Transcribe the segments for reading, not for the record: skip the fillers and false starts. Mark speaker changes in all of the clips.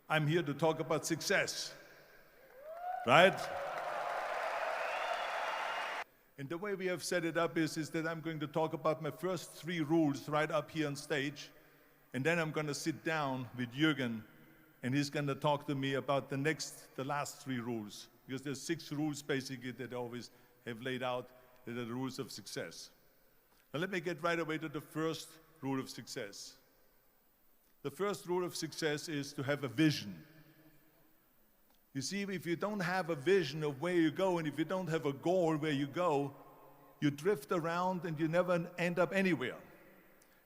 Speaker 1: I'm here to talk about success, right? And the way we have set it up is that I'm going to talk about my first 3 rules right up here on stage, and then I'm going to sit down with Jürgen, and he's going to talk to me about the last 3 rules, because there's 6 rules basically that I always have laid out that are the rules of success. Now let me get right away to the first rule of success. The first rule of success is to have a vision. You see, if you don't have a vision of where you go, and if you don't have a goal where you go, you drift around and you never end up anywhere.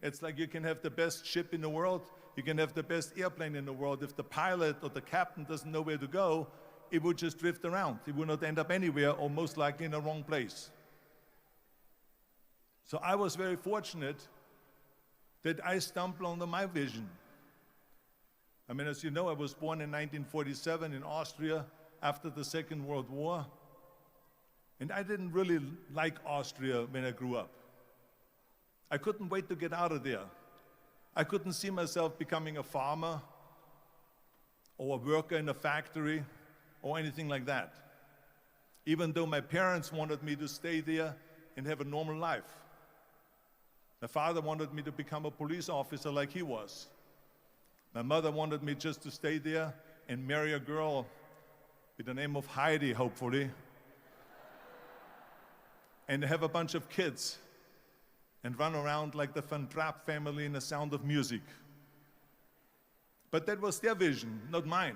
Speaker 1: It's like you can have the best ship in the world, you can have the best airplane in the world. If the pilot or the captain doesn't know where to go, it would just drift around. It would not end up anywhere, or most likely in the wrong place. So I was very fortunate that I stumbled onto my vision. I mean, as you know, I was born in 1947 in Austria after the Second World War. And I didn't really like Austria when I grew up. I couldn't wait to get out of there. I couldn't see myself becoming a farmer or a worker in a factory or anything like that, even though my parents wanted me to stay there and have a normal life. My father wanted me to become a police officer like he was. My mother wanted me just to stay there and marry a girl with the name of Heidi, hopefully, and have a bunch of kids and run around like the Van Trapp family in The Sound of Music. But that was their vision, not mine.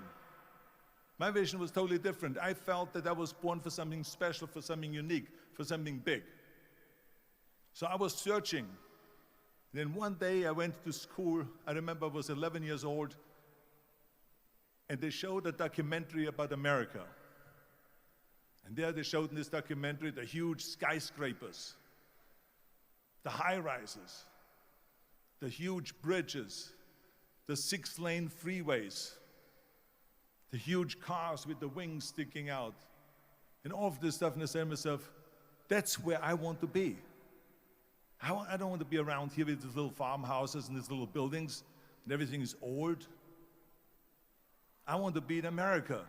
Speaker 1: My vision was totally different. I felt that I was born for something special, for something unique, for something big. So I was searching. Then one day I went to school. I remember I was 11 years old, and they showed a documentary about America. And there they showed in this documentary the huge skyscrapers, the high-rises, the huge bridges, the 6-lane freeways, the huge cars with the wings sticking out, and all of this stuff. And I said to myself, that's where I want to be. I don't want to be around here with these little farmhouses and these little buildings, and everything is old. I want to be in America.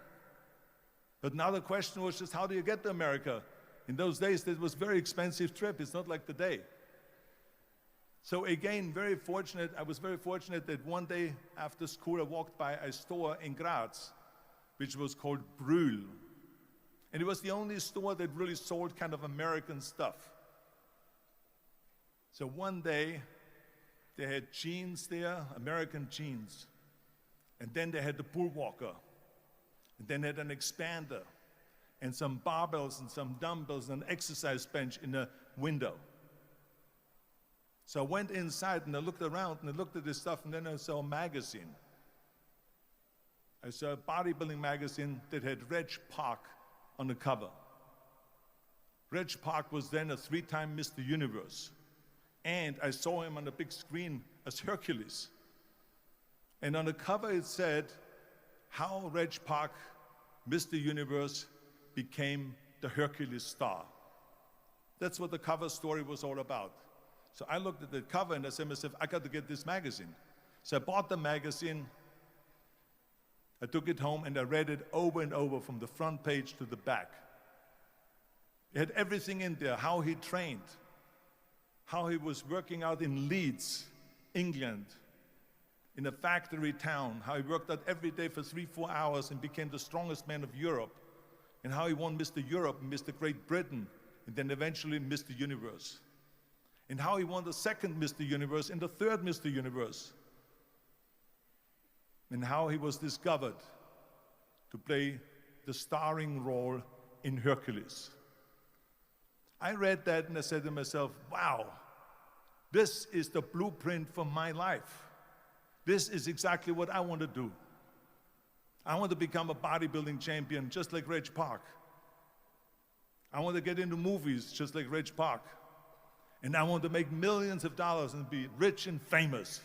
Speaker 1: But now the question was just, how do you get to America? In those days, it was a very expensive trip. It's not like today. So again, I was very fortunate that one day after school, I walked by a store in Graz, which was called Brühl. And it was the only store that really sold kind of American stuff. So one day, they had jeans there, American jeans. And then they had the pool walker. And then they had an expander, and some barbells and some dumbbells and an exercise bench in a window. So I went inside and I looked around and I looked at this stuff, and then I saw a magazine. I saw a bodybuilding magazine that had Reg Park on the cover. Reg Park was then a 3-time Mr. Universe. And I saw him on the big screen as Hercules. And on the cover it said, how Reg Park, Mr. Universe, became the Hercules star. That's what the cover story was all about. So I looked at the cover and I said to myself, I got to get this magazine. So I bought the magazine, I took it home and I read it over and over from the front page to the back. It had everything in there, how he trained, how he was working out in Leeds, England, in a factory town, how he worked out every day for 3-4 hours and became the strongest man of Europe, and how he won Mr. Europe and Mr. Great Britain, and then eventually Mr. Universe. And how he won the 2nd Mr. Universe and the 3rd Mr. Universe. And how he was discovered to play the starring role in Hercules. I read that and I said to myself, wow, this is the blueprint for my life. This is exactly what I want to do. I want to become a bodybuilding champion just like Reg Park. I want to get into movies just like Reg Park. And I want to make millions of dollars and be rich and famous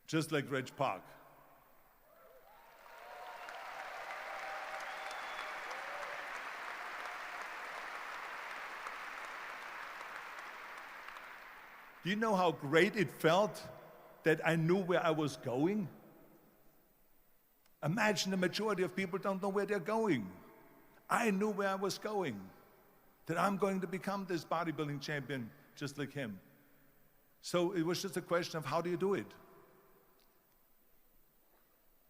Speaker 1: just like Reg Park. Do you know how great it felt that I knew where I was going? Imagine the majority of people don't know where they're going. I knew where I was going, that I'm going to become this bodybuilding champion just like him. So it was just a question of how do you do it?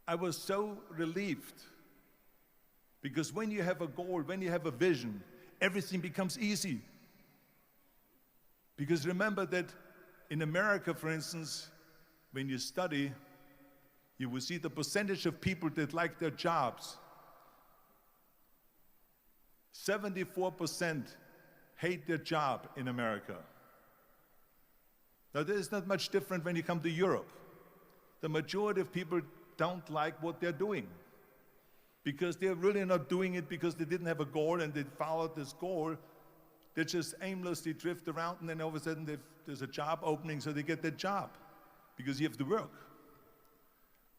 Speaker 1: I was so relieved because when you have a goal, when you have a vision, everything becomes easy. Because remember that in America, for instance, when you study, you will see the percentage of people that like their jobs. 74% hate their job in America. Now, there's not much different when you come to Europe. The majority of people don't like what they're doing because they're really not doing it because they didn't have a goal and they followed this goal. They just aimlessly drift around, and then all of a sudden there's a job opening, so they get that job because you have to work.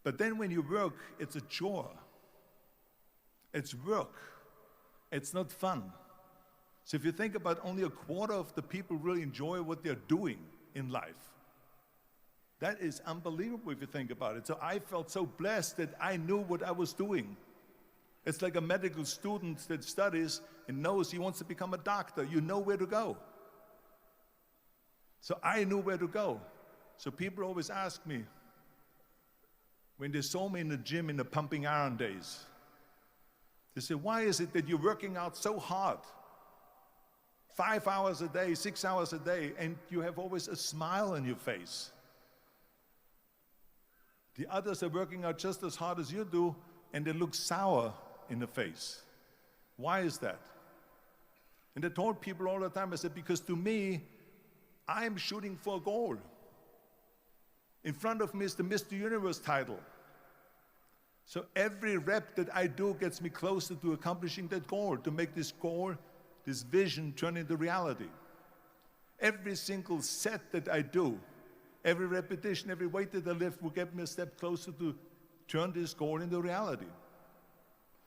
Speaker 1: But then when you work, it's a chore. It's work. It's not fun. So if you think about only a quarter of the people really enjoy what they're doing in life, that is unbelievable if you think about it. So I felt so blessed that I knew what I was doing. It's like a medical student that studies and knows he wants to become a doctor. You know where to go. So I knew where to go. So people always ask me, when they saw me in the gym in the pumping iron days, they say, why is it that you're working out so hard? 5 hours a day, 6 hours a day, and you have always a smile on your face. The others are working out just as hard as you do, and they look sour in the face. Why is that? And I told people all the time, I said, because to me, I'm shooting for a goal. In front of me is the Mr. Universe title. So every rep that I do gets me closer to accomplishing that goal, to make this goal, this vision turn into reality. Every single set that I do, every repetition, every weight that I lift will get me a step closer to turn this goal into reality.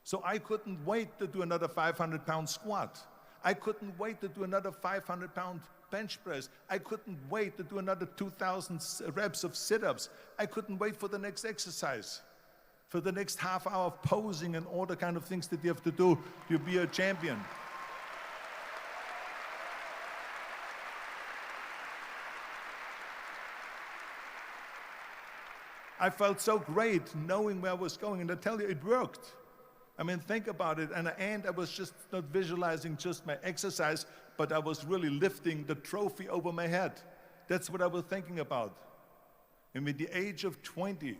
Speaker 1: So I couldn't wait to do another 500-pound squat. I couldn't wait to do another 500-pound bench press. I couldn't wait to do another 2,000 reps of sit-ups. I couldn't wait for the next exercise, for the next half hour of posing and all the kind of things that you have to do to be a champion. I felt so great knowing where I was going, and I tell you, it worked. I mean, think about it. And I was just not visualizing just my exercise, but I was really lifting the trophy over my head. That's what I was thinking about. And with the age of 20,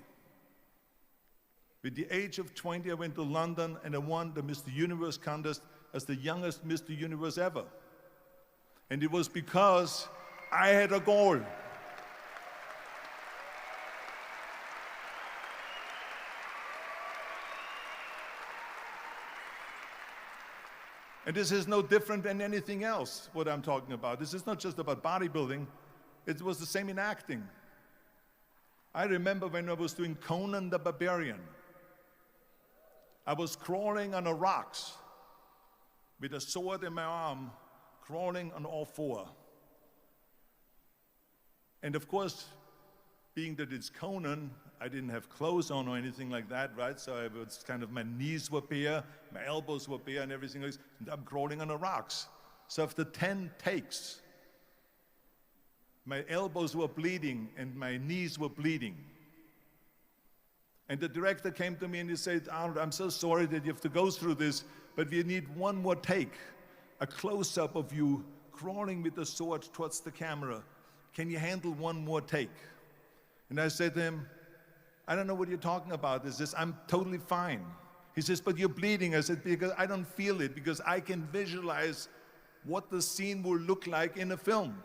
Speaker 1: I went to London and I won the Mr. Universe contest as the youngest Mr. Universe ever. And it was because I had a goal. And this is no different than anything else, what I'm talking about. This is not just about bodybuilding. It was the same in acting. I remember when I was doing Conan the Barbarian. I was crawling on the rocks with a sword in my arm, crawling on all four. And of course, being that it's Conan, I didn't have clothes on or anything like that, right? So I was kind of, my knees were bare, my elbows were bare and everything else, and I'm crawling on the rocks. So after 10 takes, my elbows were bleeding and my knees were bleeding. And the director came to me and he said, Arnold, I'm so sorry that you have to go through this, but we need one more take, a close-up of you crawling with the sword towards the camera. Can you handle one more take? And I said to him, I don't know what you're talking about. He says, I'm totally fine. He says, but you're bleeding. I said, because I don't feel it, because I can visualize what the scene will look like in a film.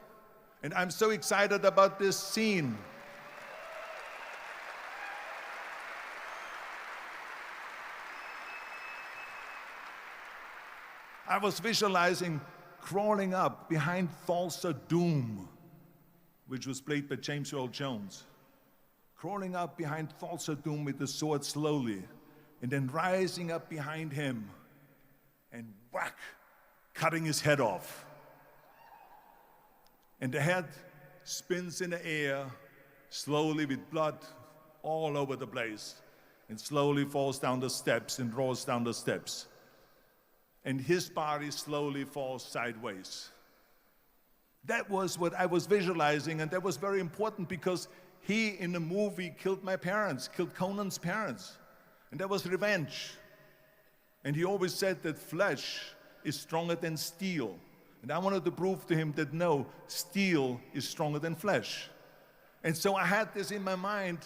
Speaker 1: And I'm so excited about this scene. I was visualizing crawling up behind Thulsa Doom, which was played by James Earl Jones. Crawling up behind Thulsa Doom with the sword slowly, and then rising up behind him and whack, cutting his head off. And the head spins in the air slowly with blood all over the place. and slowly falls down the steps and rolls down the steps. And his body slowly falls sideways. That was what I was visualizing, and that was very important because he, in the movie, killed my parents, killed Conan's parents. And that was revenge. And he always said that flesh is stronger than steel. And I wanted to prove to him that no, steel is stronger than flesh. And so I had this in my mind.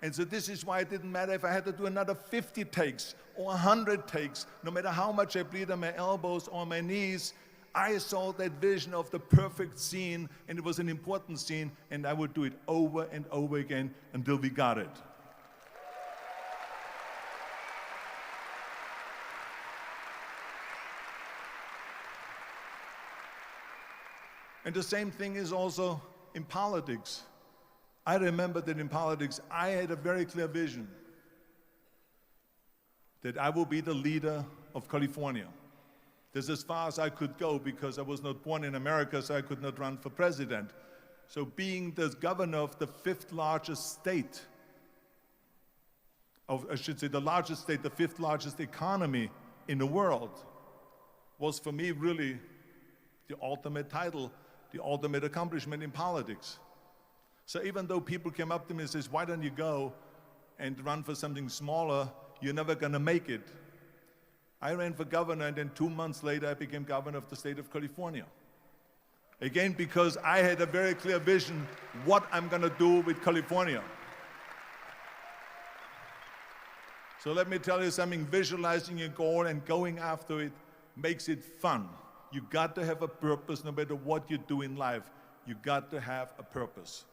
Speaker 1: And so this is why it didn't matter if I had to do another 50 takes or 100 takes, no matter how much I bleed on my elbows or my knees. I saw that vision of the perfect scene, and it was an important scene, and I would do it over and over again until we got it. And the same thing is also in politics. I remember that in politics, I had a very clear vision that I will be the leader of California. That's as far as I could go because I was not born in America, so I could not run for president. So being the governor of the fifth largest state, I should say the largest state, the fifth largest economy in the world, was for me really the ultimate title, the ultimate accomplishment in politics. So even though people came up to me and says, why don't you go and run for something smaller, you're never gonna make it. I ran for governor, and then 2 months later, I became governor of the state of California. Again, because I had a very clear vision what I'm gonna do with California. So let me tell you something, visualizing your goal and going after it makes it fun. You got to have a purpose no matter what you do in life. You got to have a purpose.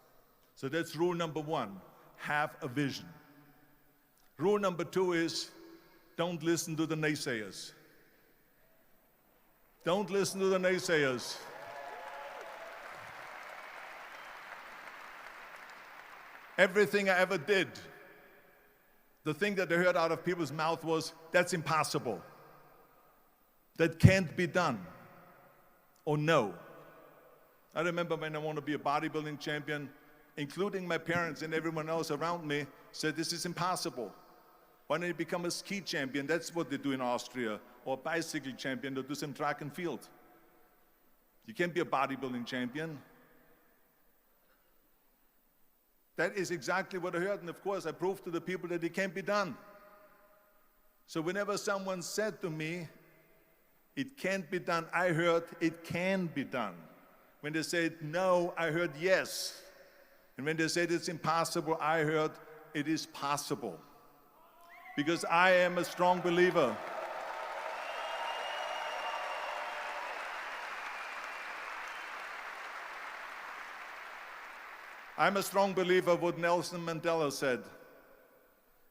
Speaker 1: So that's rule number one, have a vision. Rule number two is, don't listen to the naysayers. Don't listen to the naysayers. Everything I ever did, the thing that I heard out of people's mouth was, that's impossible. That can't be done. Or no. I remember when I wanted to be a bodybuilding champion, including my parents and everyone else around me, said, this is impossible. Why don't you become a ski champion? That's what they do in Austria. Or a bicycle champion, or do some track and field. You can't be a bodybuilding champion. That is exactly what I heard, and of course I proved to the people that it can't be done. So whenever someone said to me, it can't be done, I heard, it can be done. When they said no, I heard yes. And when they said it's impossible, I heard it is possible. Because I am a strong believer. I'm a strong believer of what Nelson Mandela said,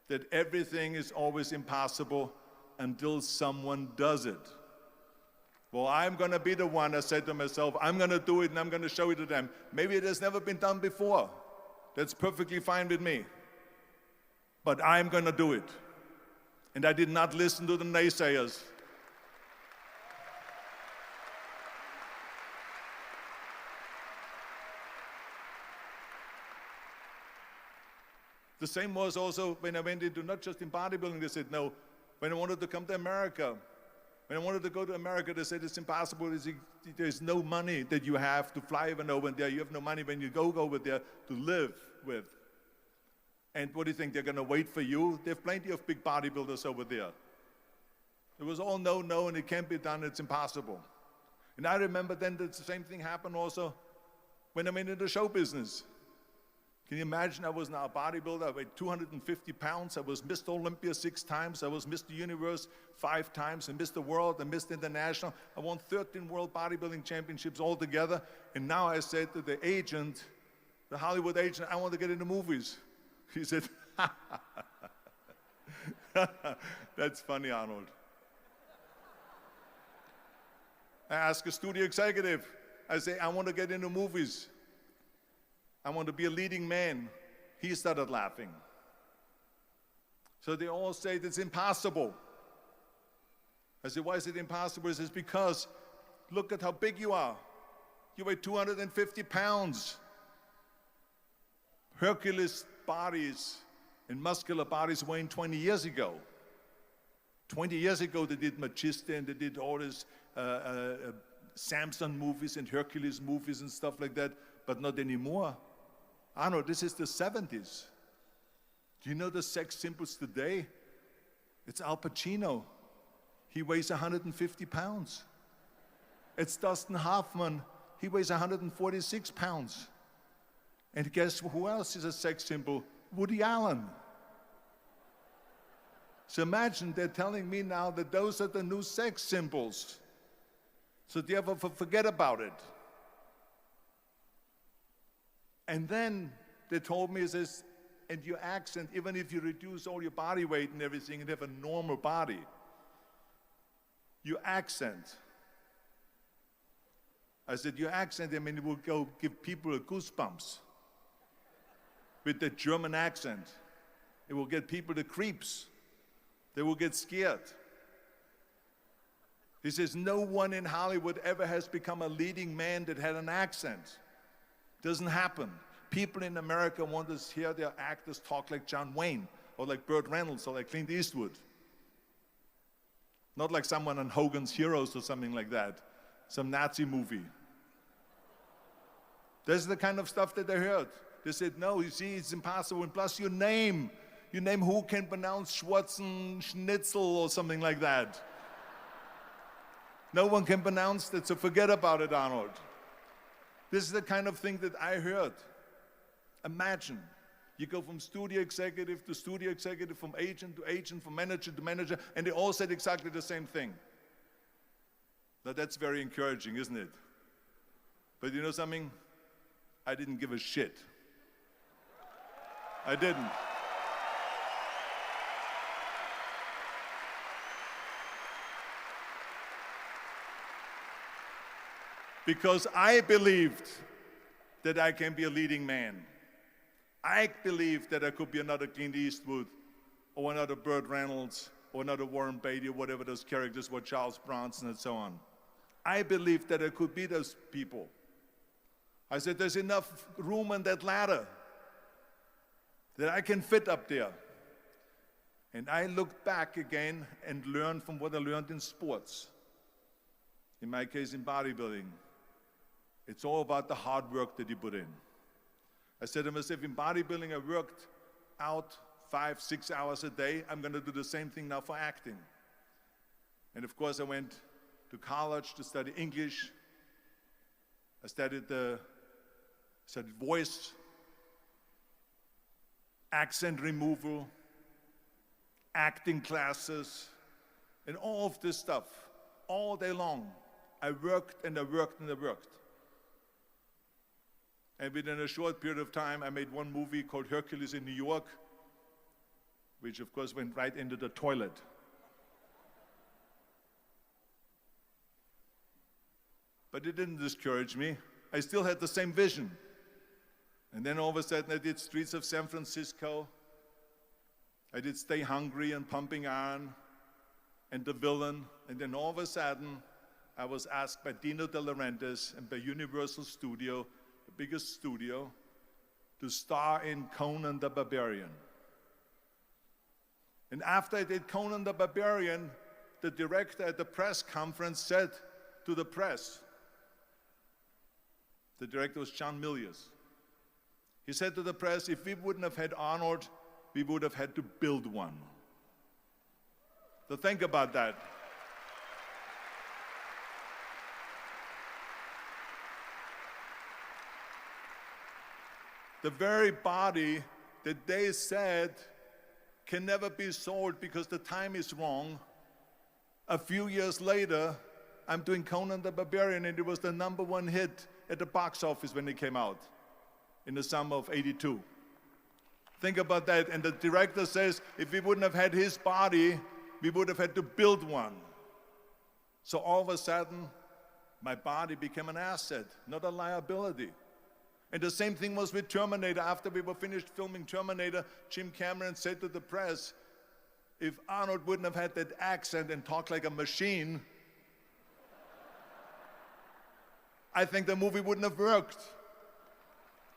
Speaker 1: that everything is always impossible until someone does it. Well, I'm going to be the one, I said to myself, I'm going to do it and I'm going to show it to them. Maybe it has never been done before. That's perfectly fine with me. But I'm going to do it. And I did not listen to the naysayers. The same was also when I went into, not just in bodybuilding, they said no. When I wanted to come to America, when I wanted to go to America, they said it's impossible. There's no money that you have to fly even over there. You have no money when you go over there to live with. And what do you think, they're going to wait for you? They have plenty of big bodybuilders over there. It was all no, no, and it can't be done, it's impossible. And I remember then that the same thing happened also when I went into the show business. Can you imagine, I was now a bodybuilder, I weighed 250 pounds, I was Mr. Olympia 6 times, I was Mr. Universe 5 times, and Mr. World and Mr. International. I won 13 World Bodybuilding Championships altogether, and now I said to the agent, the Hollywood agent, I want to get into movies. He said, that's funny, Arnold. I asked a studio executive, I say, I want to get into movies. I want to be a leading man. He started laughing. So they all say it's impossible. I said, why is it impossible? He says, because look at how big you are. You weigh 250 pounds. Hercules bodies and muscular bodies were in 20 years ago. 20 years ago, they did Machista and they did all these Samson movies and Hercules movies and stuff like that, but not anymore. Arnold, this is the 70s. Do you know the sex symbols today? It's Al Pacino. He weighs 150 pounds. It's Dustin Hoffman. He weighs 146 pounds. And guess who else is a sex symbol? Woody Allen. So imagine they're telling me now that those are the new sex symbols. So do you ever forget about it? And then they told me, says, and your accent, even if you reduce all your body weight and everything and have a normal body, your accent. I said, your accent, I mean, it will go give people goosebumps. With the German accent, it will get people the creeps. They will get scared. He says, no one in Hollywood ever has become a leading man that had an accent. Doesn't happen. People in America want to hear their actors talk like John Wayne, or like Burt Reynolds, or like Clint Eastwood. Not like someone on Hogan's Heroes or something like that, some Nazi movie. That's the kind of stuff that they heard. They said, no, you see, it's impossible. And plus your name who can pronounce Schwarzen Schnitzel or something like that. No one can pronounce that, so forget about it, Arnold. This is the kind of thing that I heard. Imagine, you go from studio executive to studio executive, from agent to agent, from manager to manager, and they all said exactly the same thing. Now that's very encouraging, isn't it? But you know something? I didn't give a shit. I didn't. Because I believed that I can be a leading man. I believed that I could be another Clint Eastwood, or another Burt Reynolds, or another Warren Beatty, or whatever those characters were, Charles Bronson, and so on. I believed that I could be those people. I said, there's enough room on that ladder that I can fit up there. And I looked back again and learned from what I learned in sports. In my case, in bodybuilding. It's all about the hard work that you put in. I said to myself, in bodybuilding, I worked out 5-6 hours a day. I'm going to do the same thing now for acting. And of course, I went to college to study English. I studied voice, accent removal, acting classes, and all of this stuff, all day long. I worked and I worked and I worked. And within a short period of time, I made one movie called Hercules in New York, which of course went right into the toilet. But it didn't discourage me. I still had the same vision. And then all of a sudden I did Streets of San Francisco. I did Stay Hungry and Pumping Iron and The Villain. And then all of a sudden I was asked by Dino De Laurentiis and by Universal Studio, the biggest studio, to star in Conan the Barbarian. And after I did Conan the Barbarian, the director at the press conference said to the press, the director was John Milius. He said to the press, if we wouldn't have had Arnold, we would have had to build one. So think about that. The very body that they said can never be sold because the time is wrong. A few years later, I'm doing Conan the Barbarian, and it was the #1 hit at the box office when it came out in the summer of '82. Think about that. And the director says, if we wouldn't have had his body, we would have had to build one. So all of a sudden, my body became an asset, not a liability. And the same thing was with Terminator. After we were finished filming Terminator, Jim Cameron said to the press, if Arnold wouldn't have had that accent and talked like a machine, I think the movie wouldn't have worked.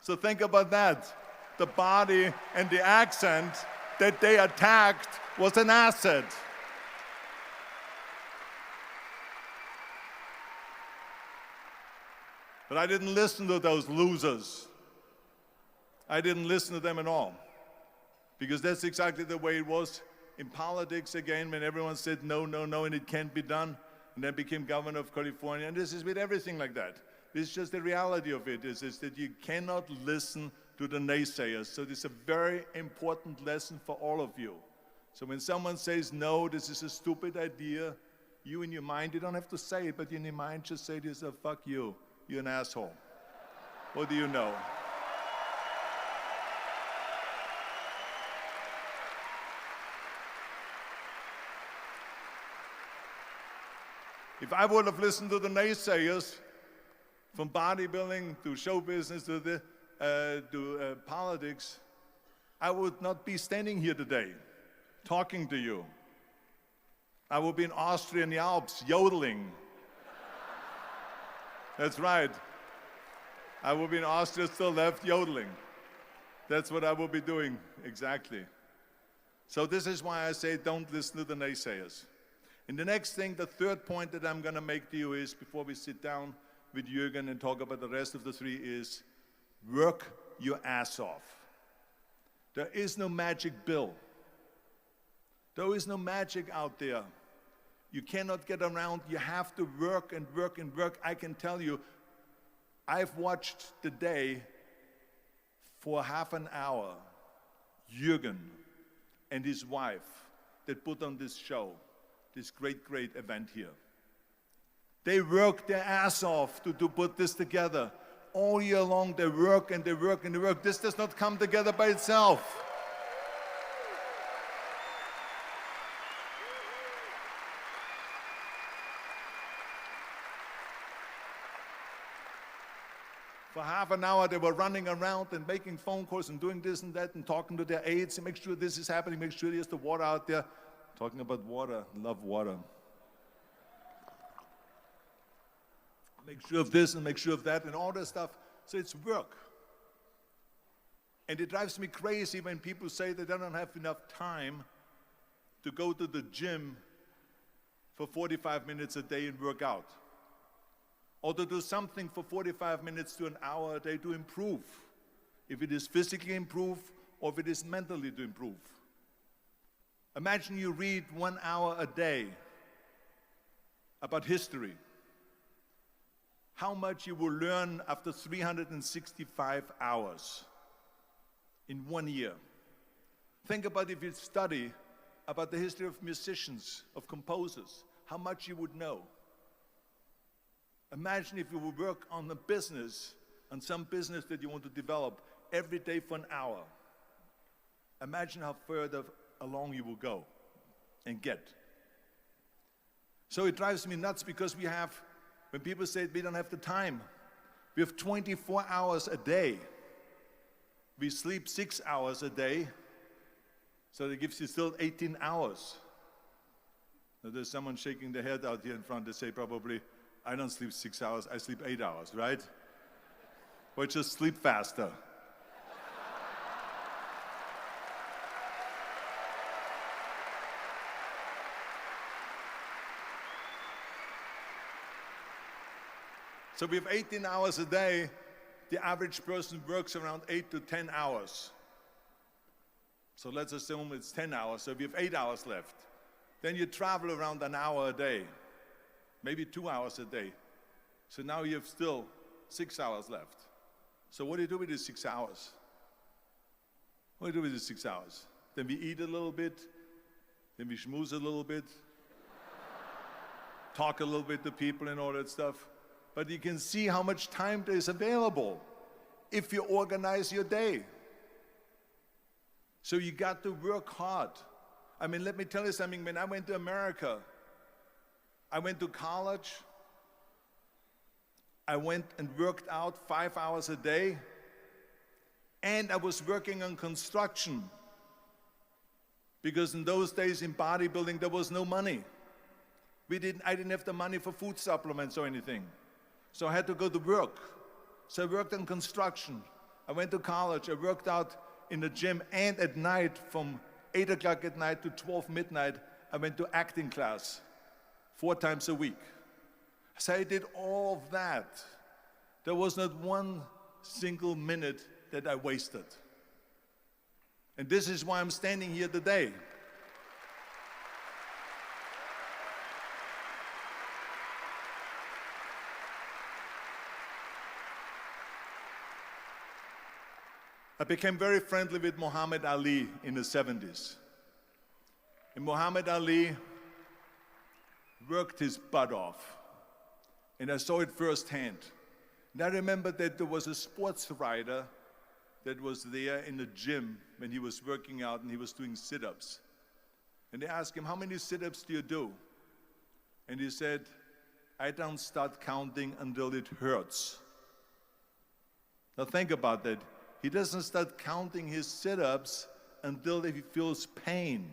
Speaker 1: So think about that. The body and the accent that they attacked was an asset. But I didn't listen to those losers. I didn't listen to them at all. Because that's exactly the way it was in politics again, when everyone said no, no, no, and it can't be done, and then became governor of California. And this is with everything like that. This is just the reality of it, is that you cannot listen to the naysayers. So this is a very important lesson for all of you. So when someone says, no, this is a stupid idea, you in your mind, you don't have to say it, but in your mind just say to yourself, fuck you, you're an asshole. What do you know? If I would have listened to the naysayers, from bodybuilding to show business to politics, I would not be standing here today talking to you. I would be in Austria in the Alps yodeling. That's right. I would be in Austria still left yodeling. That's what I would be doing, exactly. So this is why I say don't listen to the naysayers. And the next thing, the third point that I'm going to make to you is, before we sit down with Jürgen and talk about the rest of the three, is work your ass off. There is no magic bill. There is no magic out there. You cannot get around. You have to work and work and work. I can tell you, I've watched the day for half an hour, Jürgen and his wife that put on this show, this great, great event here. They work their ass off to put this together. All year long, they work and they work and they work. This does not come together by itself. For half an hour, they were running around and making phone calls and doing this and that and talking to their aides and make sure this is happening, make sure there's the water out there. Talking about water, love water. Make sure of this and make sure of that and all that stuff. So it's work. And it drives me crazy when people say that they don't have enough time to go to the gym for 45 minutes a day and work out. Or to do something for 45 minutes to an hour a day to improve. If it is physically improve or if it is mentally to improve. Imagine you read 1 hour a day about history. How much you will learn after 365 hours in 1 year. Think about if you study about the history of musicians, of composers, how much you would know. Imagine if you would work on a business, on some business that you want to develop every day for an hour. Imagine how further along you will go and get. So it drives me nuts because we have, when people say we don't have the time, we have 24 hours a day. We sleep 6 hours a day, so that gives you still 18 hours. Now there's someone shaking their head out here in front. They say probably, I don't sleep 6 hours, I sleep 8 hours, right? Or just sleep faster. So we have 18 hours a day. The average person works around 8 to 10 hours. So let's assume it's 10 hours, so we have 8 hours left. Then you travel around an hour a day, maybe 2 hours a day. So now you have still 6 hours left. So what do you do with these 6 hours? What do you do with these 6 hours? Then we eat a little bit, then we schmooze a little bit, talk a little bit to people and all that stuff. But you can see how much time there is available if you organize your day. So you got to work hard. I mean, let me tell you something. When I went to America, I went to college. I went and worked out 5 hours a day. And I was working on construction. Because in those days in bodybuilding, there was no money. I didn't have the money for food supplements or anything. So I had to go to work. So I worked on construction. I went to college. I worked out in the gym and at night from 8 o'clock at night to 12 midnight, I went to acting class 4 times a week. So I did all of that. There was not one single minute that I wasted. And this is why I'm standing here today. I became very friendly with Muhammad Ali in the 70s. And Muhammad Ali worked his butt off. And I saw it firsthand. And I remember that there was a sports writer that was there in the gym when he was working out and he was doing sit-ups. And they asked him, how many sit-ups do you do? And he said, I don't start counting until it hurts. Now think about that. He doesn't start counting his sit-ups until he feels pain.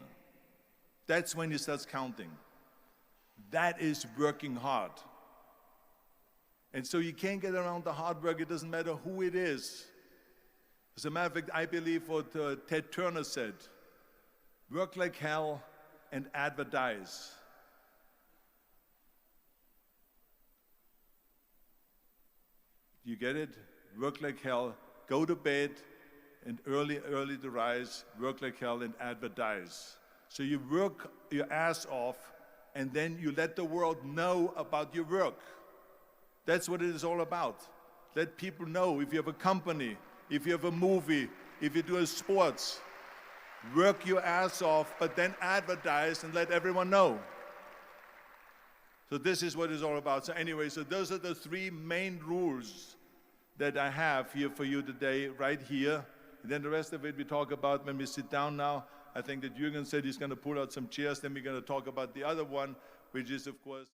Speaker 1: That's when he starts counting. That is working hard. And so you can't get around the hard work. It doesn't matter who it is. As a matter of fact, I believe what Ted Turner said, work like hell and advertise. You get it? Work like hell, go to bed, and early to rise, work like hell and advertise. So you work your ass off, and then you let the world know about your work. That's what it is all about. Let people know if you have a company, if you have a movie, if you do sports. Work your ass off, but then advertise and let everyone know. So this is what it's all about. So anyway, so those are the 3 main rules that I have here for you today, right here. And then the rest of it we talk about when we sit down now. I think that Jürgen said he's going to pull out some chairs. Then we're going to talk about the other one, which is, of course,